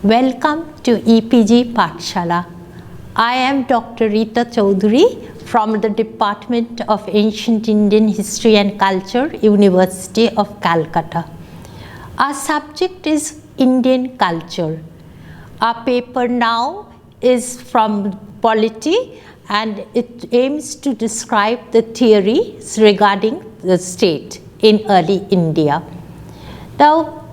Welcome to EPG Pathshala. I am Dr. Rita Chaudhary from the Department of Ancient Indian History and Culture, University of Calcutta. Our subject is Indian culture. Our paper now is from Polity and it aims to describe the theories regarding the state in early India. Now,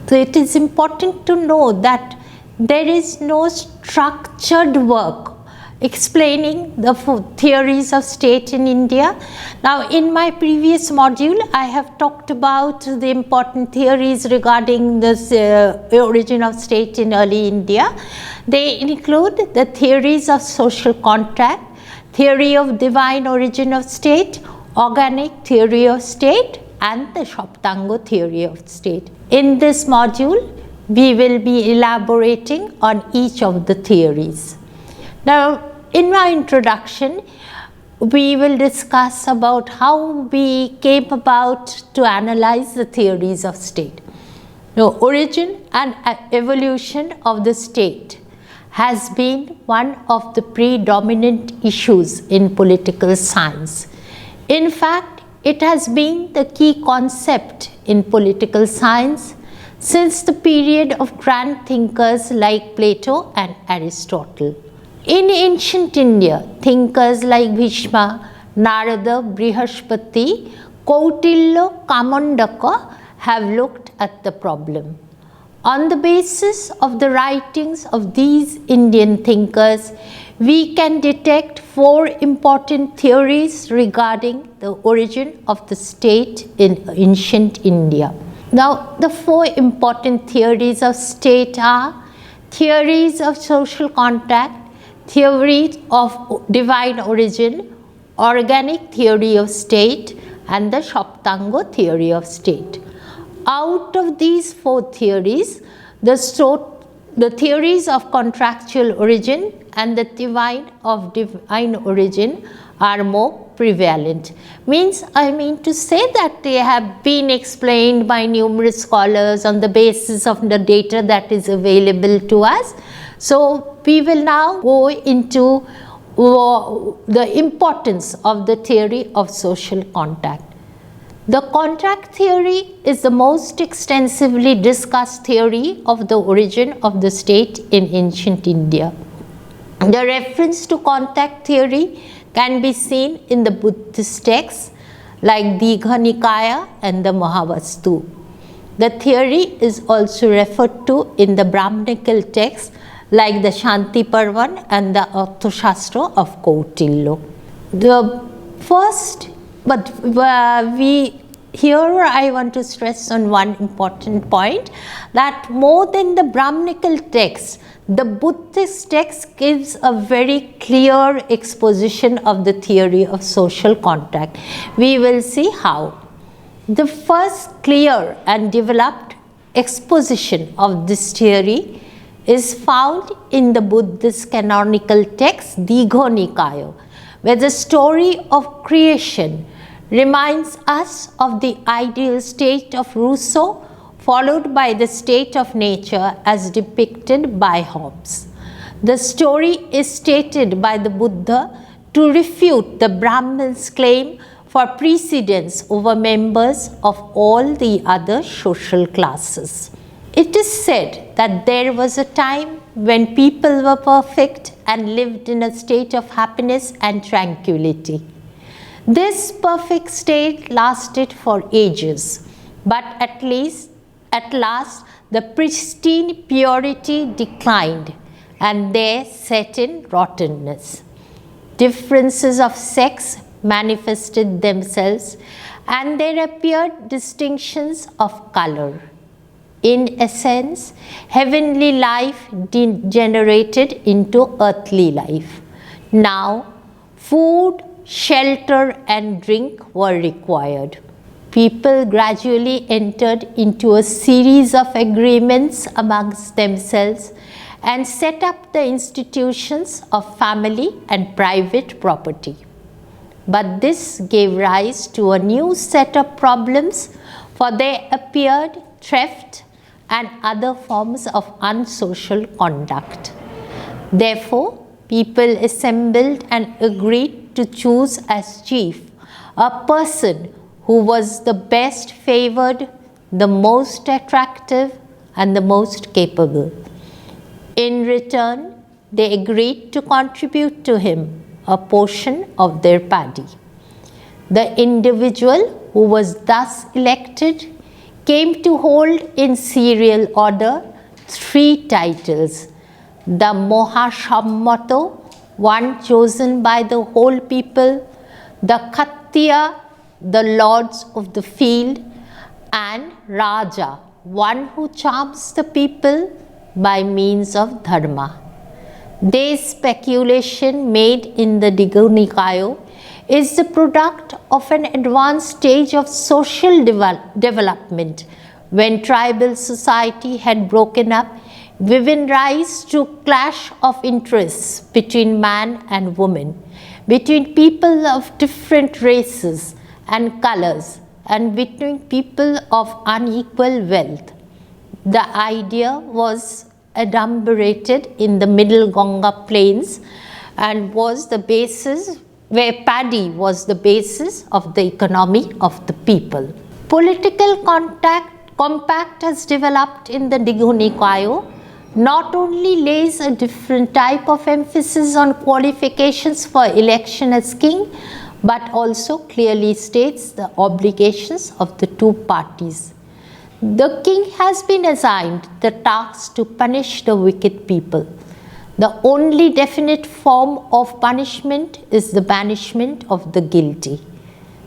it is important to know that there is no structured work explaining the theories of state in India. Now, in my previous module, I have talked about the important theories regarding the origin of state in early India. They include the theories of social contract, theory of divine origin of state, organic theory of state, and the Shoptango theory of state. In this module, we will be elaborating on each of the theories. Now, in my introduction, we will discuss about how we came about to analyze the theories of state. Now, origin and evolution of the state has been one of the predominant issues in political science. In fact, it has been the key concept in political science since the period of grand thinkers like Plato and Aristotle. In ancient India, thinkers like Bhishma, Narada, Brihaspati, Kautilya, Kamandaka have looked at the problem. On the basis of the writings of these Indian thinkers, we can detect four important theories regarding the origin of the state in ancient India. Now, the four important theories of state are theories of social contact, theory of divine origin, organic theory of state, and the Shoptango theory of state. Out of these four theories, the theories of contractual origin and the divine origin are more prevalent. I mean to say that they have been explained by numerous scholars on the basis of the data that is available to us. So, we will now go into the importance of the theory of social contact. The contract theory is the most extensively discussed theory of the origin of the state in ancient India. The reference to contact theory can be seen in the Buddhist texts like Digha Nikaya and the Mahavastu. The theory is also referred to in the Brahmanical texts like the Shanti Parvan and the Arthashastra of Kautilya. Here I want to stress on one important point, that more than the Brahmanical text, the Buddhist text gives a very clear exposition of the theory of social contact. We will see how. The first clear and developed exposition of this theory is found in the Buddhist canonical text Digha Nikaya, where the story of creation reminds us of the ideal state of Rousseau, followed by the state of nature as depicted by Hobbes. The story is stated by the Buddha to refute the Brahman's claim for precedence over members of all the other social classes. It is said that there was a time when people were perfect and lived in a state of happiness and tranquility. This perfect state lasted for ages, but at last the pristine purity declined and there set in rottenness. Differences of sex manifested themselves and there appeared distinctions of color. In essence, heavenly life degenerated into earthly life. Now, food, shelter and drink were required. People gradually entered into a series of agreements amongst themselves and set up the institutions of family and private property. But this gave rise to a new set of problems, for there appeared theft, and other forms of unsocial conduct. Therefore, people assembled and agreed to choose as chief a person who was the best favored, the most attractive, and the most capable. In return, they agreed to contribute to him a portion of their paddy. The individual who was thus elected came to hold in serial order 3 titles: the Mohashammato, one chosen by the whole people; the Khattiya, the lords of the field; and Raja, one who charms the people by means of dharma. This speculation made in the Digha Nikaya is the product of an advanced stage of social development when tribal society had broken up, given rise to clash of interests between man and woman, between people of different races and colors, and between people of unequal wealth. The idea was adumbrated in the middle Ganga plains and was the basis where paddy was the basis of the economy of the people. Political compact has developed in the Digha Nikaya not only lays a different type of emphasis on qualifications for election as king, but also clearly states the obligations of the 2 parties. The king has been assigned the task to punish the wicked people. The only definite form of punishment is the banishment of the guilty.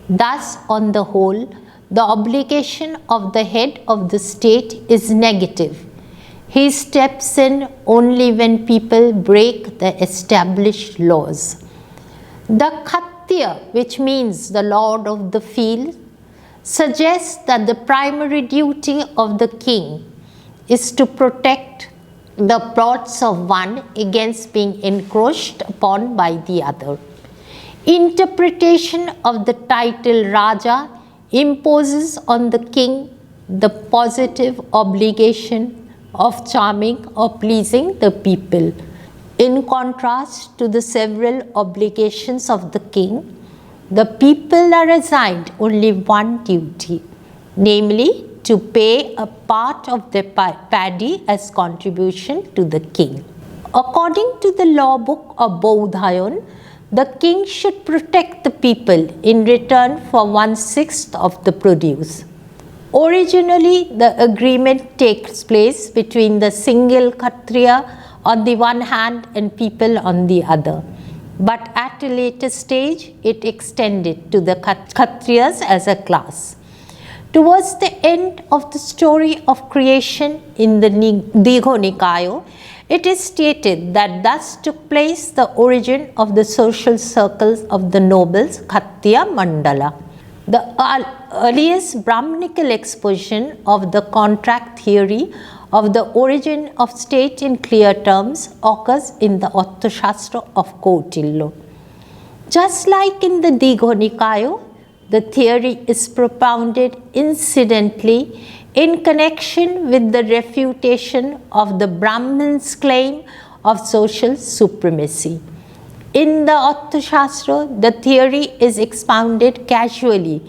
Thus, on the whole, the obligation of the head of the state is negative. He steps in only when people break the established laws. The Khattiya, which means the lord of the field, suggests that the primary duty of the king is to protect the plots of one against being encroached upon by the other. Interpretation of the title Raja imposes on the king the positive obligation of charming or pleasing the people. In contrast to the several obligations of the king, the people are assigned only one duty, namely to pay a part of their paddy as contribution to the king. According to the law book of Bodhayan, the king should protect the people in return for 1/6 of the produce. Originally, the agreement takes place between the single Kshatriya on the one hand and people on the other. But at a later stage, it extended to the Kshatriyas as a class. Towards the end of the story of creation in the Digha Nikaya, it is stated that thus took place the origin of the social circles of the nobles, Kshatriya Mandala. The earliest Brahmanical exposition of the contract theory of the origin of state in clear terms occurs in the Arthashastra of Kautilya. Just like in the Digha Nikaya, the theory is propounded incidentally in connection with the refutation of the Brahman's claim of social supremacy. In the Arthashastra, the theory is expounded casually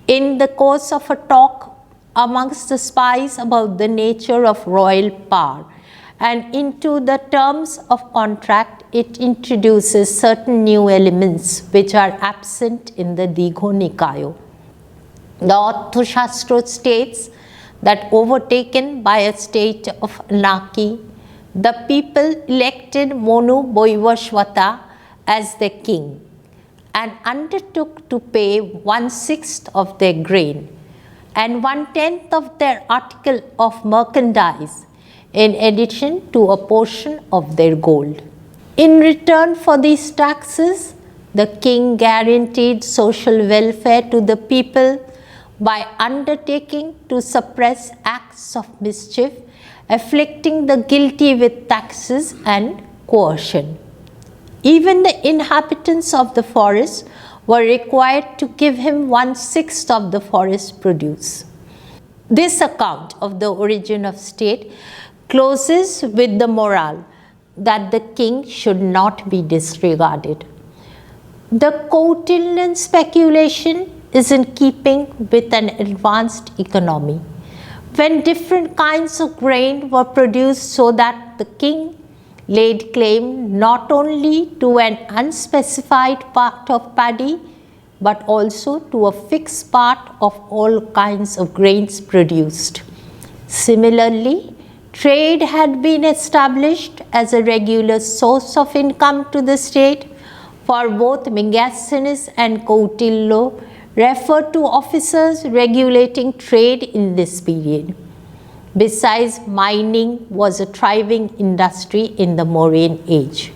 in the course of a talk amongst the spies about the nature of royal power, and into the terms of contract it introduces certain new elements which are absent in the Digha Nikaya. The Arthashastra states that overtaken by a state of anarchy, the people elected Monu Boivashvata as their king and undertook to pay 1/6 of their grain and 1/10 of their article of merchandise in addition to a portion of their gold. In return for these taxes, the king guaranteed social welfare to the people by undertaking to suppress acts of mischief, afflicting the guilty with taxes and coercion. Even the inhabitants of the forest were required to give him 1/6 of the forest produce. This account of the origin of state closes with the morale that the king should not be disregarded. The Kautilyan speculation is in keeping with an advanced economy. When different kinds of grain were produced so that the king laid claim not only to an unspecified part of paddy, but also to a fixed part of all kinds of grains produced. Similarly, trade had been established as a regular source of income to the state, for both Megasthenes and Kautilya refer to officers regulating trade in this period. Besides, mining was a thriving industry in the Mauryan age.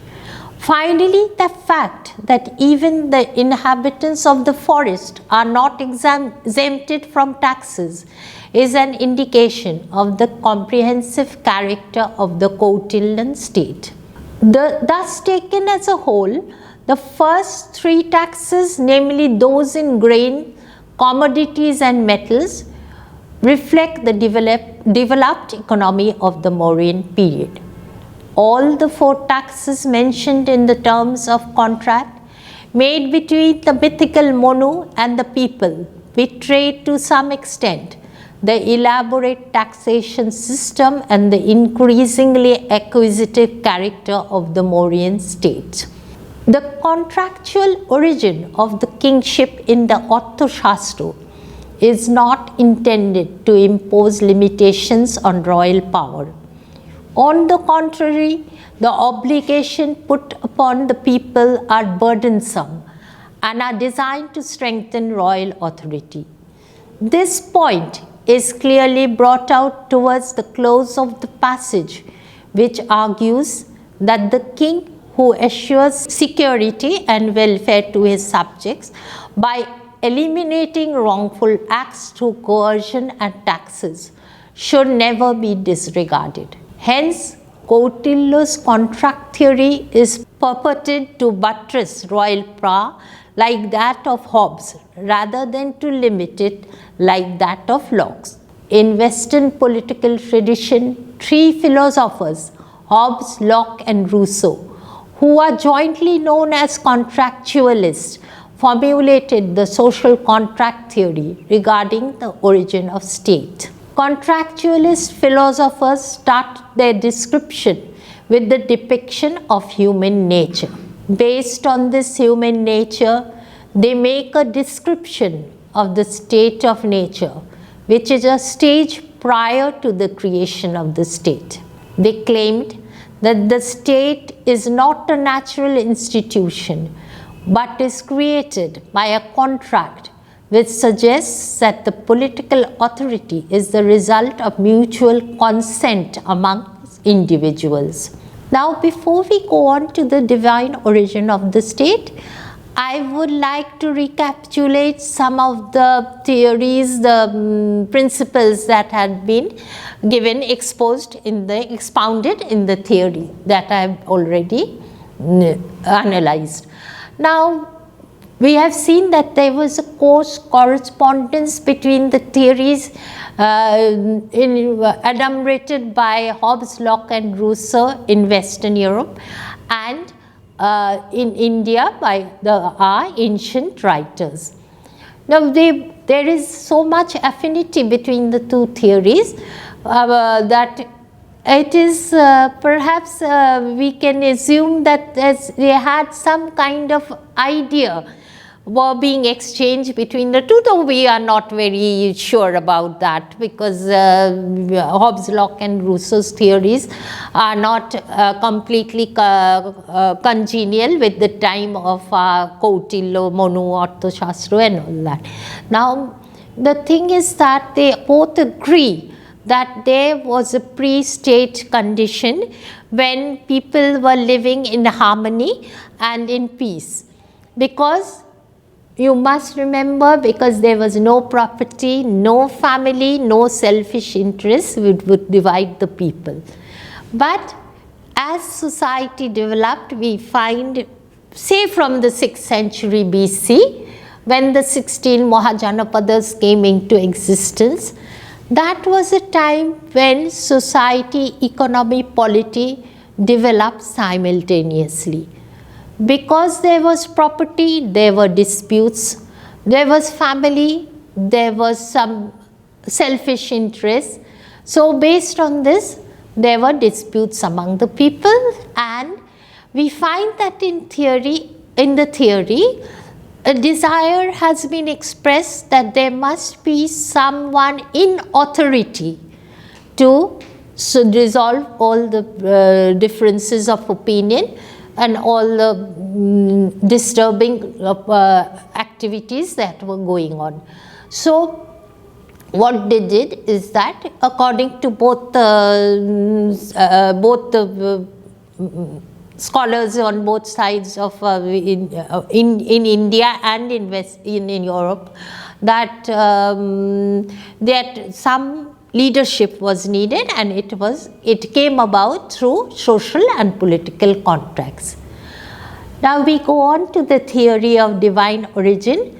Finally, the fact that even the inhabitants of the forest are not exempted from taxes is an indication of the comprehensive character of the Kautilyan state. Thus taken as a whole, the first three taxes, namely those in grain, commodities and metals, reflect the developed economy of the Mauryan period. All the four taxes mentioned in the terms of contract made between the mythical Monu and the people betrayed to some extent the elaborate taxation system and the increasingly acquisitive character of the Mauryan state. The contractual origin of the kingship in the Arthashastra is not intended to impose limitations on royal power. On the contrary, the obligations put upon the people are burdensome and are designed to strengthen royal authority. This point is clearly brought out towards the close of the passage, which argues that the king who assures security and welfare to his subjects by eliminating wrongful acts through coercion and taxes should never be disregarded. Hence, Kautilya's contract theory is purported to buttress royal power like that of Hobbes, rather than to limit it like that of Locke. In Western political tradition, three philosophers, Hobbes, Locke and Rousseau, who are jointly known as contractualists, formulated the social contract theory regarding the origin of state. Contractualist philosophers start their description with the depiction of human nature. Based on this human nature, they make a description of the state of nature, which is a stage prior to the creation of the state. They claimed that the state is not a natural institution, but is created by a contract which suggests that the political authority is the result of mutual consent among individuals. Now, before we go on to the divine origin of the state, I would like to recapitulate some of the theories, the principles that had been given, expounded in the theory that I have already analyzed. Now, we have seen that there was a close correspondence between the theories enumerated by Hobbes, Locke and Rousseau in Western Europe and in India by our ancient writers. Now, there is so much affinity between the two theories that it is perhaps we can assume that as they had some kind of idea were being exchanged between the two, though we are not very sure about that, because Hobbes, Locke and Rousseau's theories are not completely congenial with the time of Kautilya, Monu, Arthashastra and all that. Now, the thing is that they both agree that there was a pre-state condition when people were living in harmony and in peace, because you must remember, because there was no property, no family, no selfish interests would divide the people. But as society developed, we find, say from the 6th century BC, when the 16 Mahajanapadas came into existence, That was a time when society, economy, polity developed simultaneously. Because there was property, there were disputes, there was family, there was some selfish interest. So based on this, there were disputes among the people, and we find that in the theory, a desire has been expressed that there must be someone in authority to resolve all the differences of opinion and all the disturbing activities that were going on. So what they did is that, according to both the scholars on both sides of in India and in Europe, that that some leadership was needed, and it came about through social and political contracts. Now we go on to the theory of divine origin.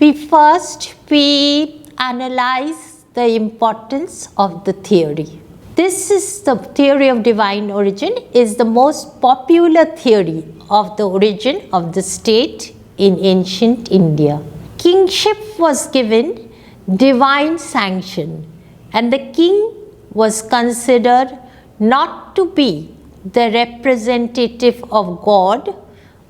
We analyze the importance of the theory. This is the theory of divine origin, is the most popular theory of the origin of the state in ancient India. Kingship was given divine sanction, and the king was considered not to be the representative of God,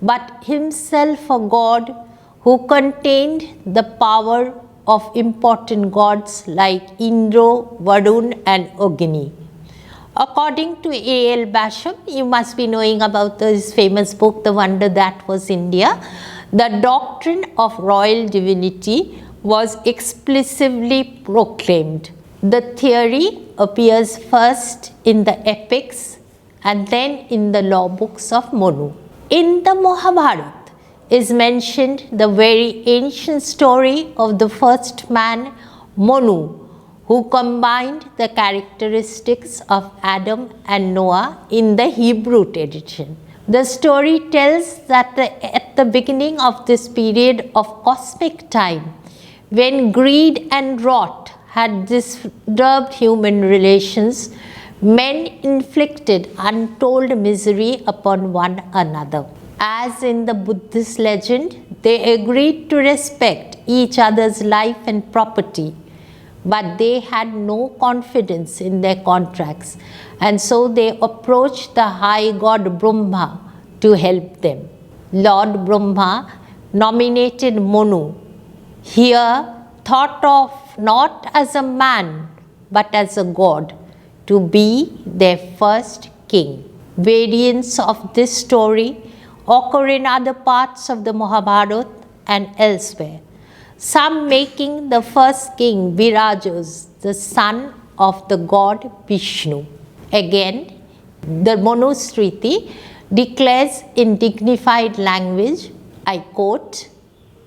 but himself a god who contained the power of important gods like Indra, Varun and Agni. According to A.L. Basham, you must be knowing about his famous book, The Wonder That Was India, the doctrine of royal divinity was explicitly proclaimed. The theory appears first in the epics and then in the law books of Manu. In the Mahabharata is mentioned the very ancient story of the first man, Manu, who combined the characteristics of Adam and Noah in the Hebrew tradition. The story tells that at the beginning of this period of cosmic time, when greed and wrath had disturbed human relations, men inflicted untold misery upon one another. As in the Buddhist legend, they agreed to respect each other's life and property, but they had no confidence in their contracts, and so they approached the high god Brahma to help them. Lord Brahma nominated Manu, here thought of not as a man but as a god, to be their first king. Variants of this story occur in other parts of the Mahabharata and elsewhere, some making the first king Virajas, the son of the god Vishnu. Again, the Manusmriti declares in dignified language, I quote,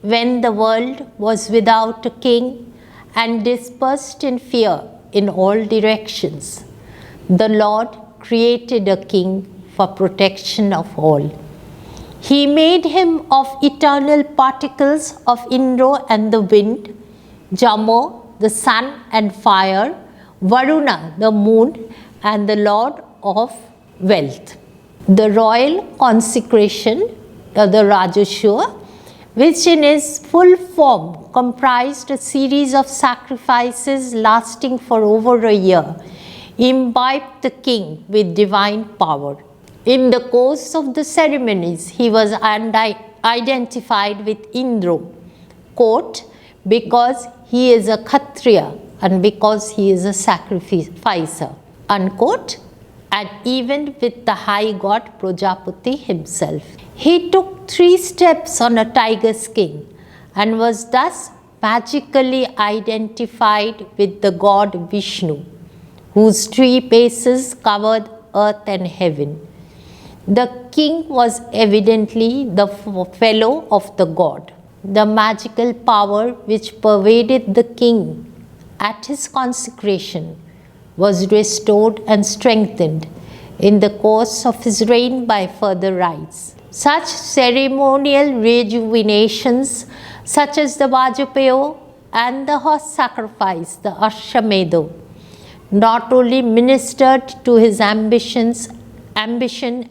"When the world was without a king and dispersed in fear in all directions, the Lord created a king for protection of all. He made him of eternal particles of Indra and the wind, Jamo, the sun and fire, Varuna, the moon, and the Lord of wealth." The royal consecration, the Rajashua, which in its full form comprised a series of sacrifices lasting for over a year, imbibed the king with divine power. In the course of the ceremonies, he was identified with Indra, quote, because he is a Kshatriya and because he is a sacrificer, unquote, and even with the high god Prajapati himself. He took 3 steps on a tiger skin and was thus magically identified with the god Vishnu, whose 3 bases covered earth and heaven. The king was evidently the fellow of the god. The magical power which pervaded the king at his consecration was restored and strengthened in the course of his reign by further rites. Such ceremonial rejuvenations, such as the Vajapaya, and the horse sacrifice, the Ashwamedo, not only ministered to his ambition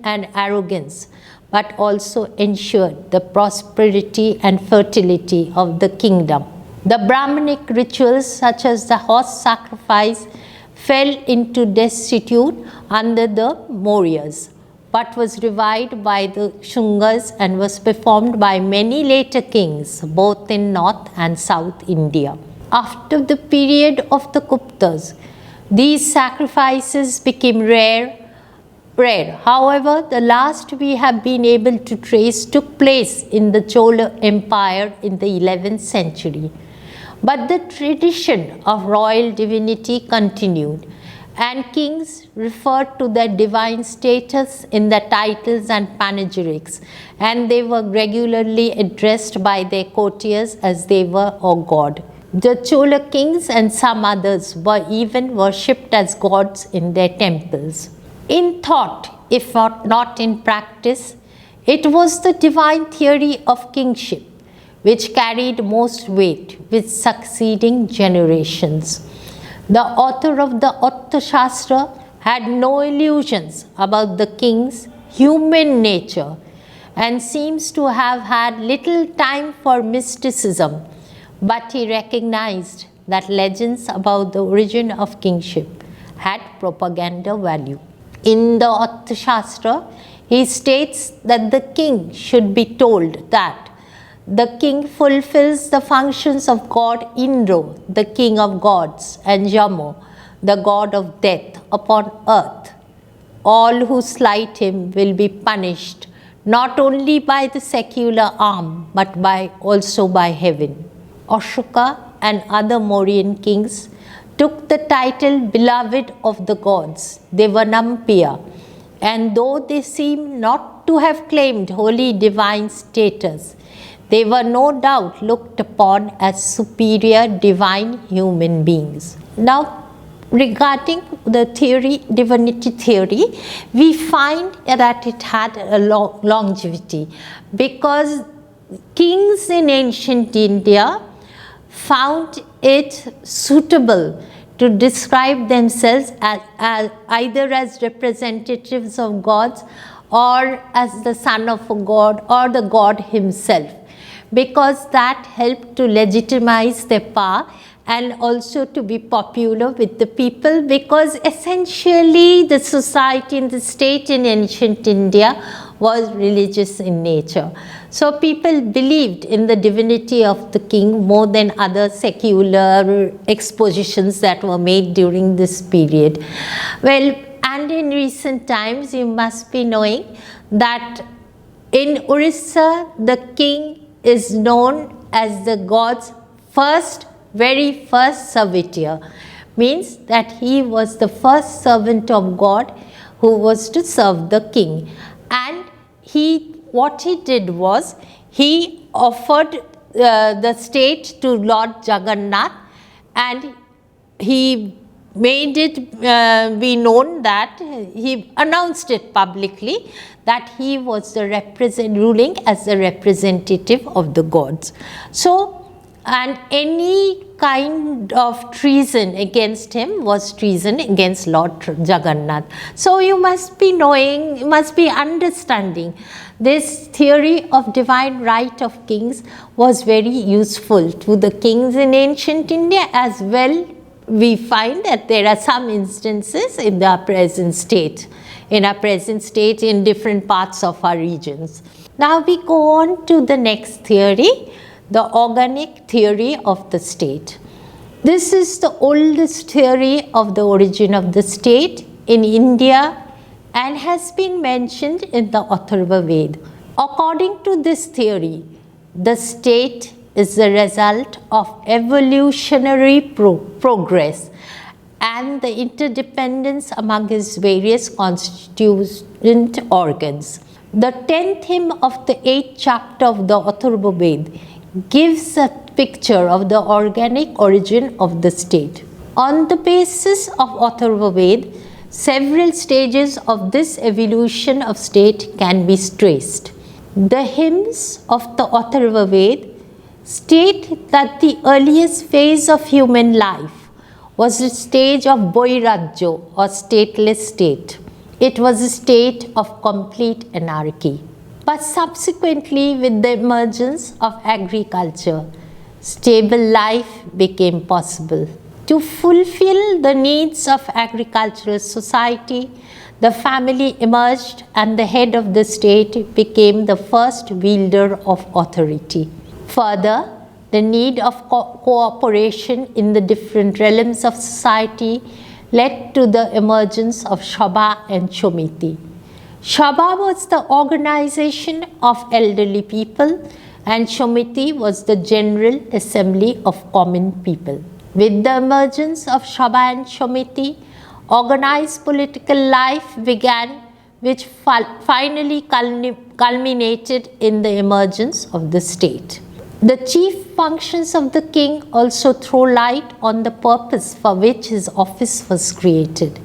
and arrogance, but also ensured the prosperity and fertility of the kingdom. The Brahmanic rituals such as the horse sacrifice fell into desuetude under the Mauryas, but was revived by the Shungas and was performed by many later kings, both in North and South India. After the period of the Guptas, these sacrifices became rare. However, the last we have been able to trace took place in the Chola Empire in the 11th century. But the tradition of royal divinity continued, and kings referred to their divine status in their titles and panegyrics, and they were regularly addressed by their courtiers as they were or god. The Chola kings and some others were even worshipped as gods in their temples. In thought, if not in practice, it was the divine theory of kingship which carried most weight with succeeding generations. The author of the Arthashastra had no illusions about the king's human nature and seems to have had little time for mysticism, but he recognized that legends about the origin of kingship had propaganda value. In the Arthashastra, he states that the king should be told that the king fulfills the functions of God Indra, the king of gods, and Yama, the god of death, upon earth. All who slight him will be punished, not only by the secular arm, but also by heaven. Ashoka and other Mauryan kings took the title beloved of the gods. They were Nampiya, and though they seem not to have claimed holy divine status, they were no doubt looked upon as superior divine human beings. Now, regarding the divinity theory, we find that it had a longevity, because kings in ancient India found it suitable to describe themselves as either as representatives of gods or as the son of a god or the god himself, because that helped to legitimize their power and also to be popular with the people, because essentially the society and the state in ancient India was religious in nature. So people believed in the divinity of the king more than other secular expositions that were made during this period. Well, and in recent times you must be knowing that in Orissa the king is known as the god's very first servitor, means that he was the first servant of God who was to serve the king. And what he did was, he offered the state to Lord Jagannath, and he made it be known that he announced it publicly that he was the ruling as the representative of the gods. So, and any kind of treason against him was treason against Lord Jagannath. So you must be knowing, you must be understanding, this theory of divine right of kings was very useful to the kings in ancient India as well. We find that there are some instances in our present state, in different parts of our regions. Now we go on to the next theory, the organic theory of the state. This is the oldest theory of the origin of the state in India and has been mentioned in the Atharva Ved. According to this theory, the state is the result of evolutionary progress and the interdependence among its various constituent organs. The 10th hymn of the 8th chapter of the Atharva Ved gives a picture of the organic origin of the state. On the basis of Atharva Ved, several stages of this evolution of state can be traced. The hymns of the Atharva Ved state that the earliest phase of human life was the stage of boirajyo or stateless state. It was a state of complete anarchy. But subsequently, with the emergence of agriculture, stable life became possible. To fulfill the needs of agricultural society, the family emerged and the head of the state became the first wielder of authority. Further, the need of cooperation in the different realms of society led to the emergence of Sabha and Shomiti. Sabha was the organization of elderly people and Shomiti was the general assembly of common people. With the emergence of Sabha and Shomiti, organized political life began, which finally culminated in the emergence of the state. The chief functions of the king also throw light on the purpose for which his office was created.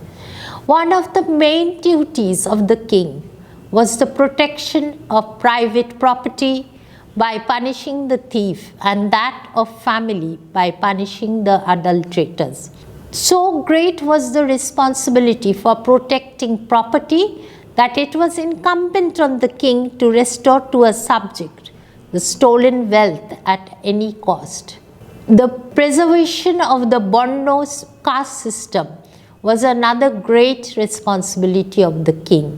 One of the main duties of the king was the protection of private property by punishing the thief, and that of family by punishing the adulterators. So great was the responsibility for protecting property that it was incumbent on the king to restore to a subject the stolen wealth at any cost. The preservation of the Borno caste system was another great responsibility of the king.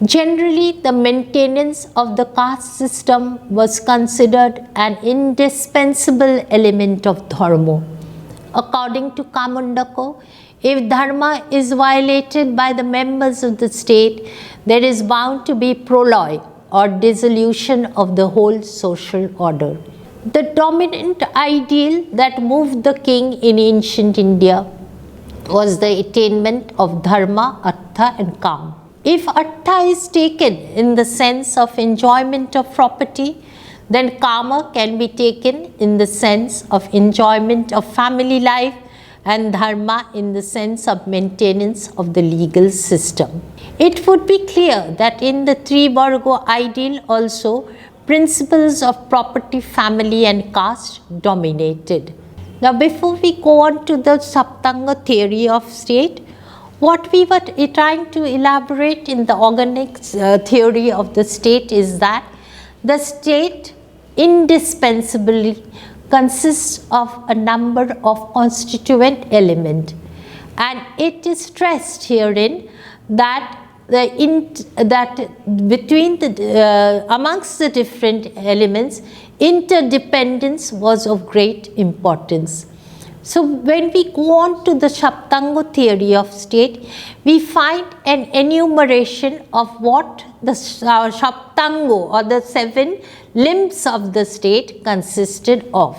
Generally, the maintenance of the caste system was considered an indispensable element of dharma. According to Kamundako, if dharma is violated by the members of the state, there is bound to be proloy or dissolution of the whole social order. The dominant ideal that moved the king in ancient India was the attainment of dharma, artha and kam. If artha is taken in the sense of enjoyment of property, then kama can be taken in the sense of enjoyment of family life and dharma in the sense of maintenance of the legal system. It would be clear that in the Trivarga ideal also, principles of property, family and caste dominated. Now before we go on to the Saptanga theory of state, what we were trying to elaborate in the organic theory of the state is that the state indispensably consists of a number of constituent elements, and it is stressed herein that between the amongst the different elements, interdependence was of great importance. So when we go on to the Saptanga theory of state, we find an enumeration of what the Saptanga or the 7 limbs of the state consisted of.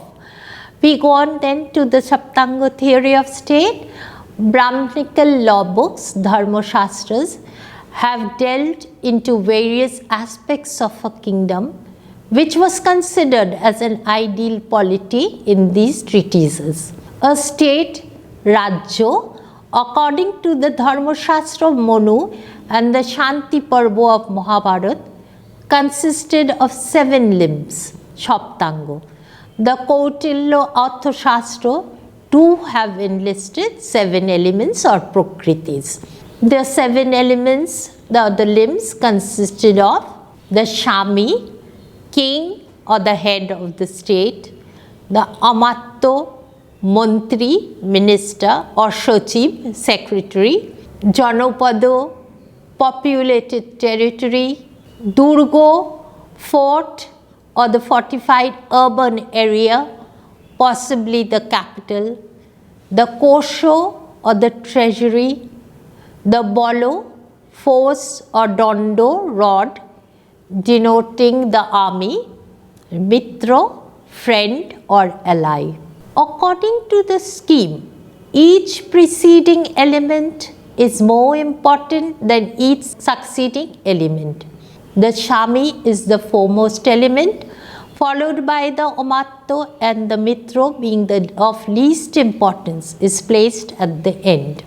We go on then to the Saptanga theory of state. Brahmanical law books, Dharma Shastras, have delved into various aspects of a kingdom which was considered as an ideal polity in these treatises. A state, Rajyo, according to the Dharma Shastra of Manu and the Shanti Parva of Mahabharata, consisted of 7 limbs, Saptanga. The Kautilya Arthashastra too have enlisted 7 elements or prakritis. The 7 elements, the limbs consisted of the Shami, king or the head of the state, the Amatto, Mantri, minister or Sachiv, secretary, Janapada, populated territory, Durgo, fort or the fortified urban area, possibly the capital, the Kosho or the treasury, the Bolo, force or Dondo, rod, denoting the army, Mitro, friend or ally. According to the scheme, each preceding element is more important than each succeeding element. The Shami is the foremost element, followed by the Omatto, and the Mitro, being the of least importance, is placed at the end.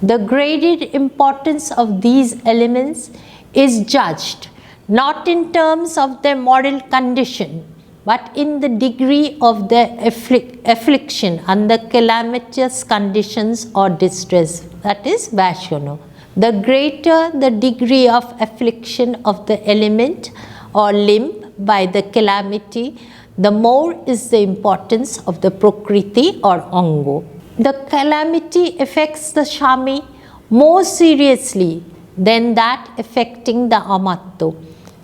The graded importance of these elements is judged not in terms of their moral condition, but in the degree of their affliction under calamitous conditions or distress, that is Vaishono. The greater the degree of affliction of the element or limb by the calamity, the more is the importance of the Prakriti or Ango. The calamity affects the Shami more seriously than that affecting the Amatto.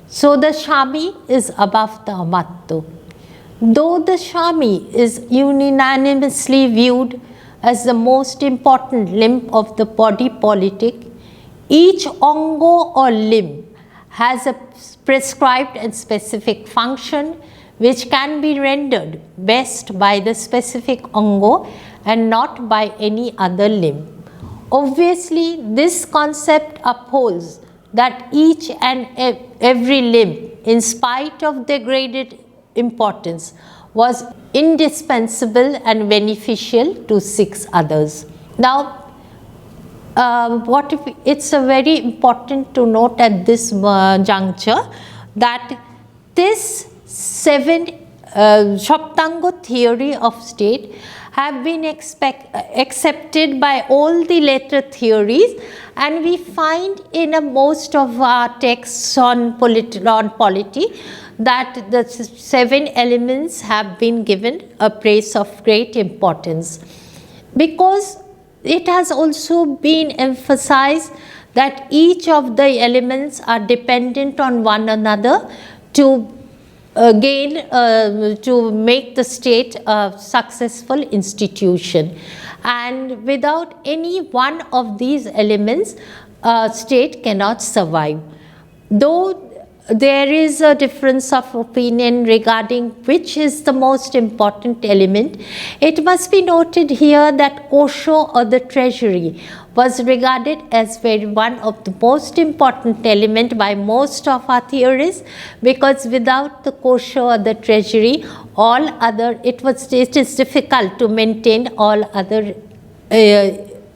So the Shami is above the Amatto. Though the Shami is unanimously viewed as the most important limb of the body politic, each Ango or limb has a prescribed and specific function which can be rendered best by the specific Ango and not by any other limb. Obviously, this concept upholds that each and every limb, in spite of their graded importance, was indispensable and beneficial to 6 others. Now, it's very important to note at this juncture that this 7 Shaptango theory of state have been accepted by all the later theories, and we find in most of our texts on polity that the 7 elements have been given a place of great importance, because it has also been emphasized that each of the elements are dependent on one another to to make the state a successful institution, and without any one of these elements, a state cannot survive. Though there is a difference of opinion regarding which is the most important element, it must be noted here that Kosho or the treasury was regarded as one of the most important element by most of our theorists, because without the Kosho or the treasury, it is difficult to maintain all other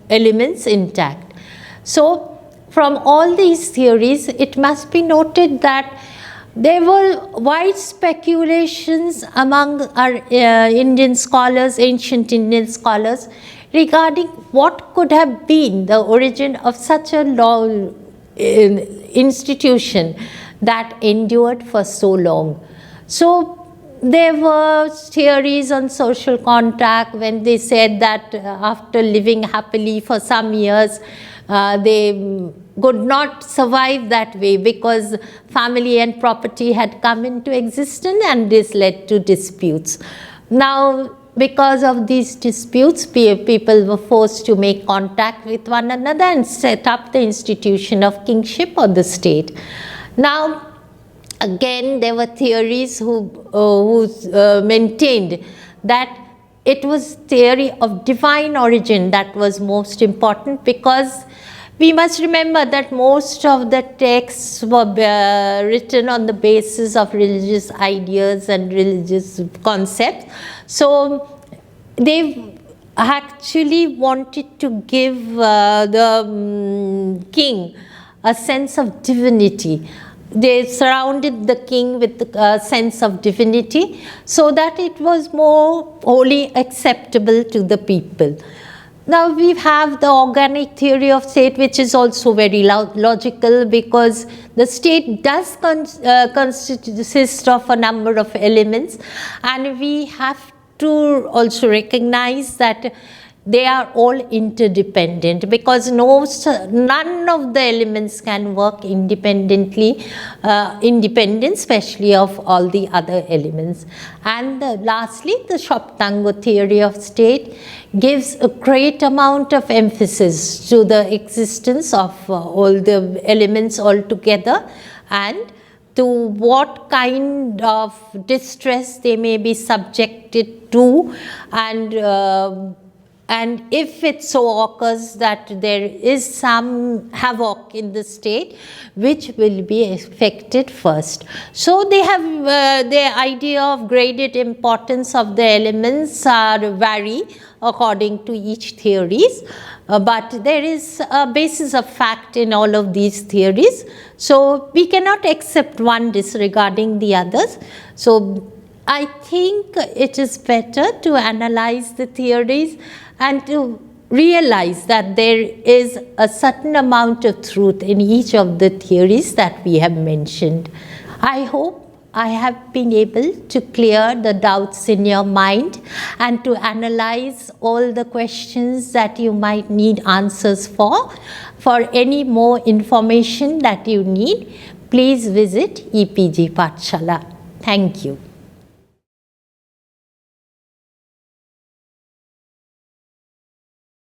elements intact. So, from all these theories, it must be noted that there were wide speculations among our Indian scholars, ancient Indian scholars, regarding what could have been the origin of such a long institution that endured for so long. So there were theories on social contract when they said that after living happily for some years, they could not survive that way because family and property had come into existence, and this led to disputes. Now, because of these disputes, people were forced to make contact with one another and set up the institution of kingship or the state. Now, again, there were theories who maintained that it was theory of divine origin that was most important, because we must remember that most of the texts were written on the basis of religious ideas and religious concepts. So they actually wanted to give the king a sense of divinity. They surrounded the king with a sense of divinity so that it was more wholly acceptable to the people. Now we have the organic theory of state, which is also very logical, because the state does consist of a number of elements, and we have to also recognize that they are all interdependent, because none of the elements can work independent, especially of all the other elements. And lastly, the Shaptango theory of state gives a great amount of emphasis to the existence of all the elements altogether, and to what kind of distress they may be subjected to, and if it so occurs that there is some havoc in the state, which will be affected first. So they have their idea of graded importance of the elements vary according to each theories, but there is a basis of fact in all of these theories. So we cannot accept one disregarding the others. So I think it is better to analyze the theories and to realize that there is a certain amount of truth in each of the theories that we have mentioned. I hope I have been able to clear the doubts in your mind and to analyze all the questions that you might need answers for. For any more information that you need, please visit EPG Pathshala. Thank you.